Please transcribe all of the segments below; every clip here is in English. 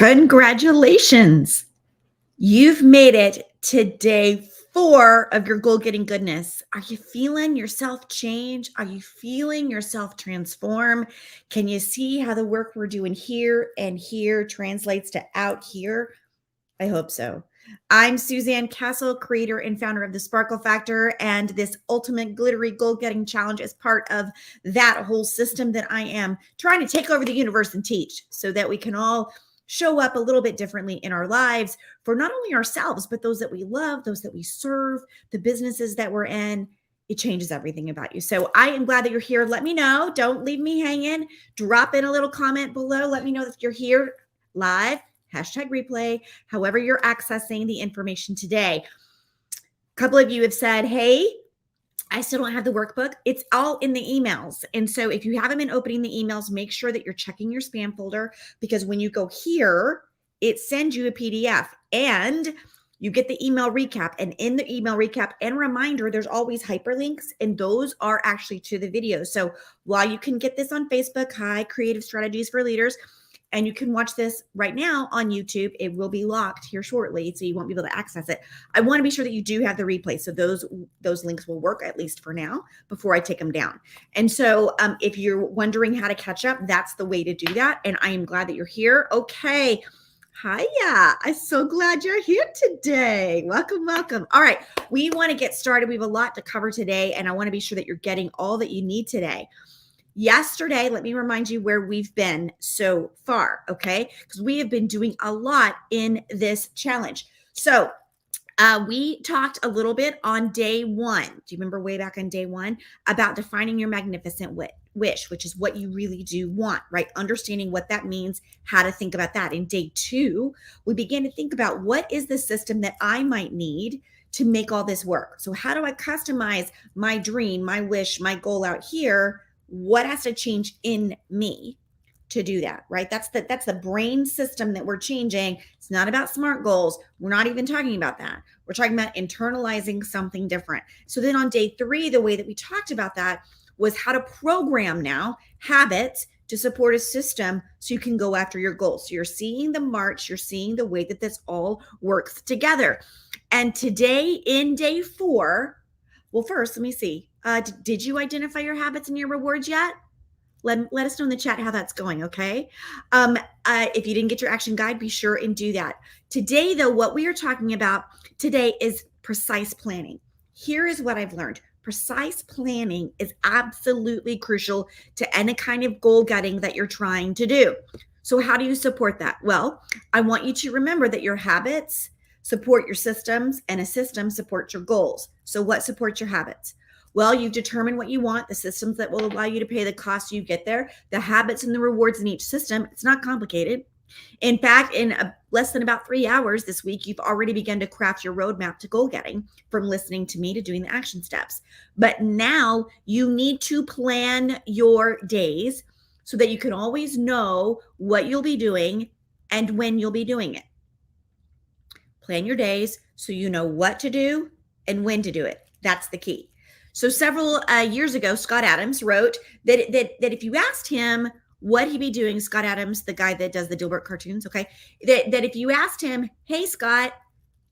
Congratulations. You've made it to day 4 of your goal getting goodness. Are you feeling yourself change? Are you feeling yourself transform? Can you see how the work we're doing here and here translates to out here? I hope so. I'm Suzanne Castle, creator and founder of the Sparkle Factor, and this ultimate glittery goal getting challenge is part of that whole system that I am trying to take over the universe and teach so that we can all show up a little bit differently in our lives for not only ourselves, but those that we love, those that we serve, the businesses that we're in. It changes everything about you. So I am glad that you're here. Let me know. Don't leave me hanging. Drop in a little comment below. Let me know that you're here live. #replay, however you're accessing the information today. A couple of you have said, hey, I still don't have the workbook. It's all in the emails. And so if you haven't been opening the emails, make sure that you're checking your spam folder, because when you go here, it sends you a PDF and you get the email recap. And in the email recap and reminder, there's always hyperlinks, and those are actually to the videos. So while you can get this on Facebook, hi, Creative Strategies for Leaders, and you can watch this right now on YouTube, it will be locked here shortly, so you won't be able to access it. I want to be sure that you do have the replay, so those links will work, at least for now, before I take them down. And so if you're wondering how to catch up, that's the way to do that. And I am glad that you're here. Okay. Hiya. I'm so glad you're here today. Welcome, welcome. All right. We want to get started. We have a lot to cover today, and I want to be sure that you're getting all that you need today. Yesterday, let me remind you where we've been so far, okay? Because we have been doing a lot in this challenge. So we talked a little bit on day 1. Do you remember way back on day 1 about defining your magnificent wish, which is what you really do want, right? Understanding what that means, how to think about that. In day 2, we began to think about what is the system that I might need to make all this work. So how do I customize my dream, my wish, my goal out here? What has to change in me to do that, right? That's the brain system that we're changing. It's not about SMART goals. We're not even talking about that. We're talking about internalizing something different. So then on day 3, the way that we talked about that was how to program now habits to support a system so you can go after your goals. So you're seeing the march, you're seeing the way that this all works together. And today in day 4, well, first, let me see. Did you identify your habits and your rewards yet? Let us know in the chat how that's going, okay? If you didn't get your action guide, be sure and do that. Today, though, what we are talking about today is precise planning. Here is what I've learned. Precise planning is absolutely crucial to any kind of goal getting that you're trying to do. So how do you support that? Well, I want you to remember that your habits support your systems, and a system supports your goals. So what supports your habits? Well, you've determined what you want, the systems that will allow you to pay the cost you get there, the habits and the rewards in each system. It's not complicated. In fact, in less than about 3 hours this week, you've already begun to craft your roadmap to goal getting, from listening to me to doing the action steps. But now you need to plan your days so that you can always know what you'll be doing and when you'll be doing it. Plan your days so you know what to do and when to do it. That's the key. So several years ago, Scott Adams wrote that if you asked him what he'd be doing, Scott Adams, the guy that does the Dilbert cartoons, okay, that if you asked him, hey, Scott,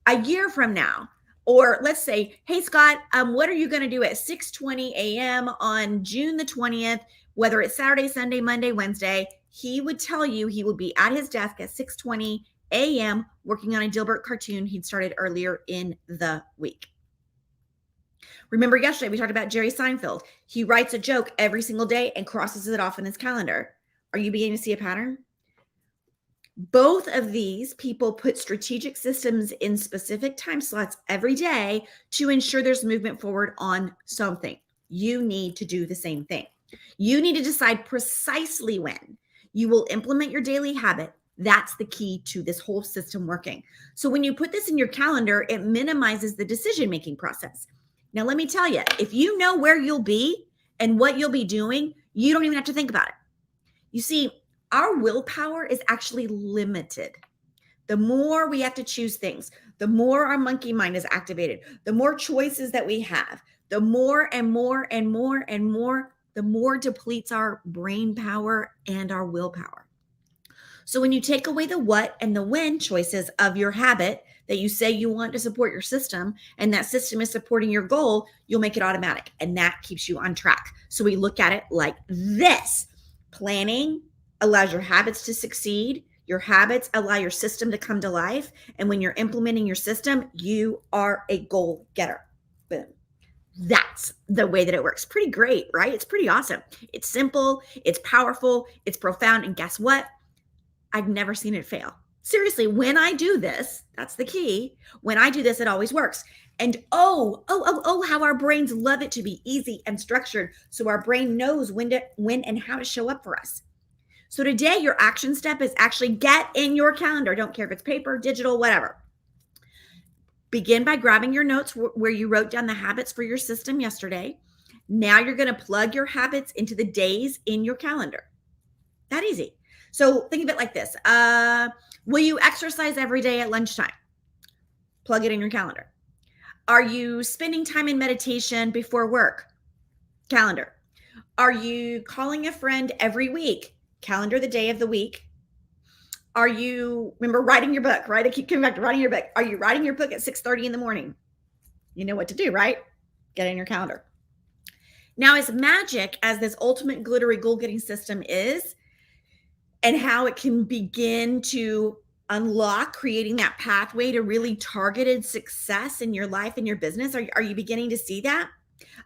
a year from now, or let's say, hey, Scott, what are you going to do at 6:20 a.m. on June the 20th, whether it's Saturday, Sunday, Monday, Wednesday, he would tell you he would be at his desk at 6:20 a.m. working on a Dilbert cartoon he'd started earlier in the week. Remember yesterday we talked about Jerry Seinfeld. He writes a joke every single day and crosses it off in his calendar. Are you beginning to see a pattern? Both of these people put strategic systems in specific time slots every day to ensure there's movement forward on something. You need to do the same thing. You need to decide precisely when you will implement your daily habit. That's the key to this whole system working. So when you put this in your calendar, it minimizes the decision-making process. Now, let me tell you, if you know where you'll be and what you'll be doing, you don't even have to think about it. You see, our willpower is actually limited. The more we have to choose things, the more our monkey mind is activated, the more choices that we have, the more and more and more and more, the more depletes our brain power and our willpower. So when you take away the what and the when choices of your habit that you say you want to support your system, and that system is supporting your goal, you'll make it automatic. And that keeps you on track. So we look at it like this. Planning allows your habits to succeed. Your habits allow your system to come to life. And when you're implementing your system, you are a goal getter. Boom. That's the way that it works. Pretty great, right? It's pretty awesome. It's simple, it's powerful, it's profound. And guess what? I've never seen it fail. Seriously, when I do this, that's the key. When I do this, it always works. And how our brains love it to be easy and structured. So our brain knows when and how to show up for us. So today, your action step is actually get in your calendar. Don't care if it's paper, digital, whatever. Begin by grabbing your notes where you wrote down the habits for your system yesterday. Now you're going to plug your habits into the days in your calendar. That easy. So think of it like this. Will you exercise every day at lunchtime? Plug it in your calendar. Are you spending time in meditation before work? Calendar. Are you calling a friend every week? Calendar the day of the week. Are you, remember, writing your book, right? I keep coming back to writing your book. Are you writing your book at 6:30 in the morning? You know what to do, right? Get it in your calendar. Now, as magic as this ultimate glittery goal getting system is, and how it can begin to unlock creating that pathway to really targeted success in your life and your business, are you beginning to see that?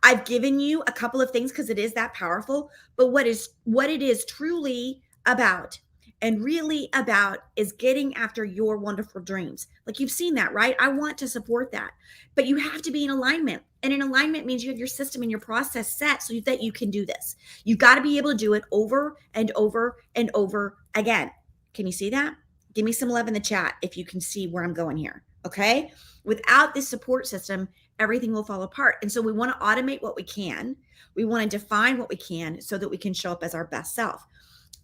I've given you a couple of things because it is that powerful, but what it is truly about and really about is getting after your wonderful dreams. Like, you've seen that, right? I want to support that, but you have to be in alignment. And in alignment means you have your system and your process set so that you can do this. You've got to be able to do it over and over and over again. Can you see that? Give me some love in the chat if you can see where I'm going here. Okay. Without this support system, everything will fall apart. And so we want to automate what we can. We want to define what we can so that we can show up as our best self.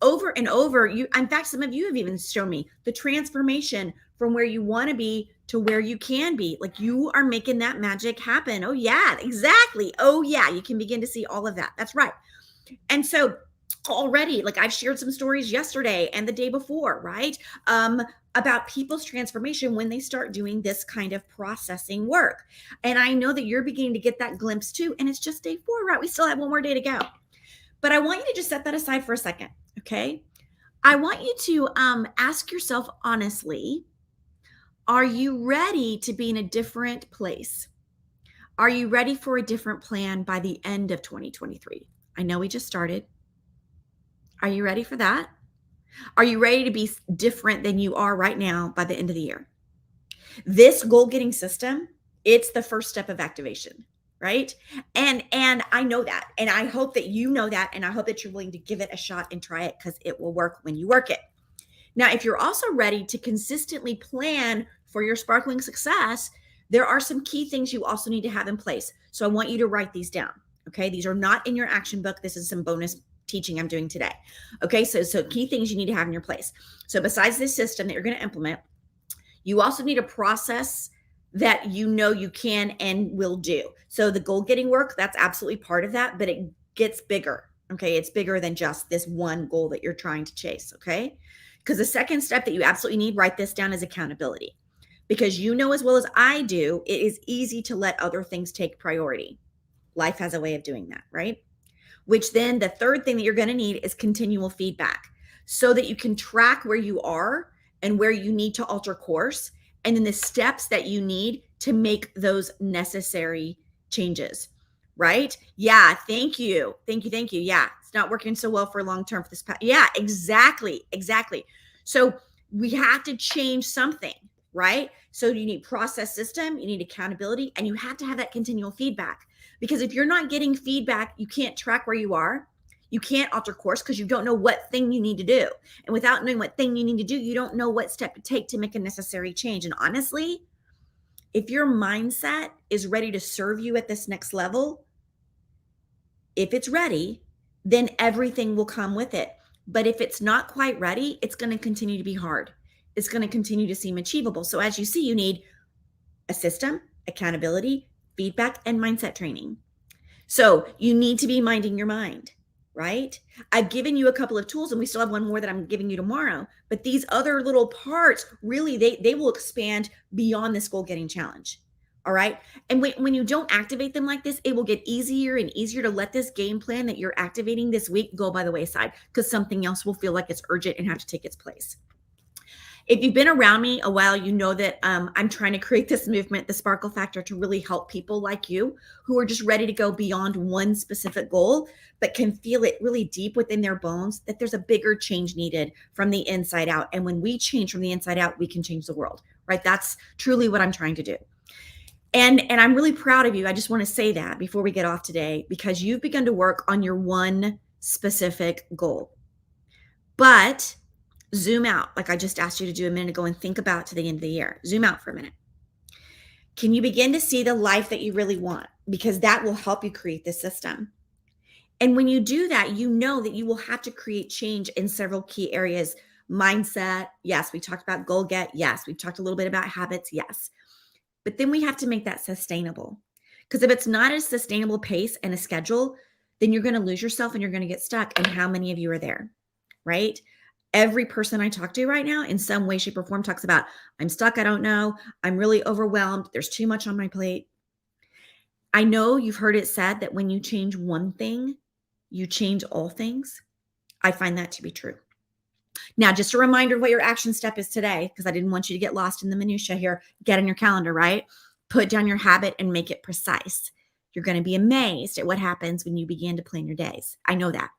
Over and over, in fact, some of you have even shown me the transformation from where you want to be to where you can be. Like, you are making that magic happen. Oh yeah, exactly. Oh yeah, you can begin to see all of that. That's right. And so already, like, I've shared some stories yesterday and the day before, right? About people's transformation when they start doing this kind of processing work. And I know that you're beginning to get that glimpse too. And it's just day 4, right? We still have one more day to go. But I want you to just set that aside for a second, okay? I want you to ask yourself honestly, are you ready to be in a different place? Are you ready for a different plan by the end of 2023? I know we just started. Are you ready for that? Are you ready to be different than you are right now by the end of the year? This goal getting system, it's the first step of activation, right? And I know that, and I hope that you know that, and I hope that you're willing to give it a shot and try it, because it will work when you work it. Now, if you're also ready to consistently plan for your sparkling success, there are some key things you also need to have in place. So I want you to write these down. Okay. These are not in your action book. This is some bonus teaching I'm doing today. Okay. So key things you need to have in your place. So besides this system that you're going to implement, you also need a process that you know you can and will do. So the goal getting work, that's absolutely part of that, but it gets bigger. Okay. It's bigger than just this one goal that you're trying to chase. Okay. Because the second step that you absolutely need, write this down, is accountability. Because you know as well as I do, it is easy to let other things take priority. Life has a way of doing that, right? Which then the third thing that you're going to need is continual feedback, so that you can track where you are and where you need to alter course, and then the steps that you need to make those necessary changes, right? Yeah, thank you. Yeah, it's not working so well for long term for this. Yeah, exactly. So we have to change something, right? So you need process system, you need accountability, and you have to have that continual feedback. Because if you're not getting feedback, you can't track where you are. You can't alter course because you don't know what thing you need to do. And without knowing what thing you need to do, you don't know what step to take to make a necessary change. And honestly, if your mindset is ready to serve you at this next level, if it's ready, then everything will come with it. But if it's not quite ready, it's going to continue to be hard. It's going to continue to seem achievable. So as you see, you need a system, accountability, feedback, and mindset training. So you need to be minding your mind, right? I've given you a couple of tools and we still have one more that I'm giving you tomorrow. But these other little parts really they will expand beyond this goal getting challenge. All right. And when you don't activate them like this, it will get easier and easier to let this game plan that you're activating this week go by the wayside because something else will feel like it's urgent and have to take its place. If you've been around me a while, you know that I'm trying to create this movement, the Sparkle Factor, to really help people like you who are just ready to go beyond one specific goal, but can feel it really deep within their bones that there's a bigger change needed from the inside out. And when we change from the inside out, we can change the world, right? That's truly what I'm trying to do. And I'm really proud of you. I just want to say that before we get off today, because you've begun to work on your one specific goal. But zoom out, like I just asked you to do a minute ago, and think about to the end of the year. Zoom out for a minute. Can you begin to see the life that you really want? Because that will help you create this system. And when you do that, you know that you will have to create change in several key areas. Mindset, yes. We talked about goal get, yes. We've talked a little bit about habits, yes. But then we have to make that sustainable. Because if it's not a sustainable pace and a schedule, then you're going to lose yourself and you're going to get stuck. And how many of you are there, right? Every person I talk to right now in some way, shape, or form talks about, I'm stuck. I don't know. I'm really overwhelmed. There's too much on my plate. I know you've heard it said that when you change one thing, you change all things. I find that to be true. Now, just a reminder of what your action step is today, because I didn't want you to get lost in the minutia here. Get in your calendar, right? Put down your habit and make it precise. You're going to be amazed at what happens when you begin to plan your days. I know that.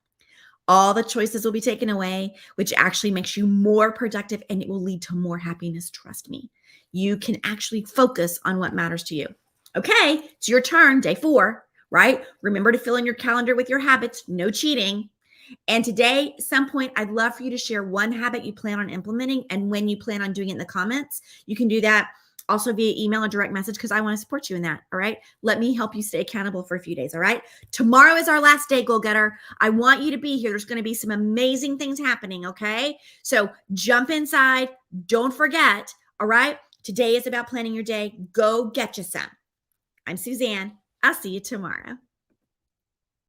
All the choices will be taken away, which actually makes you more productive and it will lead to more happiness. Trust me. You can actually focus on what matters to you. Okay, it's your turn, day 4, right? Remember to fill in your calendar with your habits, no cheating. And today, at some point, I'd love for you to share one habit you plan on implementing and when you plan on doing it in the comments. You can do that also via email or direct message because I want to support you in that. All right. Let me help you stay accountable for a few days. All right. Tomorrow is our last day, goal getter. I want you to be here. There's going to be some amazing things happening. Okay. So jump inside. Don't forget. All right. Today is about planning your day. Go get you some. I'm Suzanne. I'll see you tomorrow.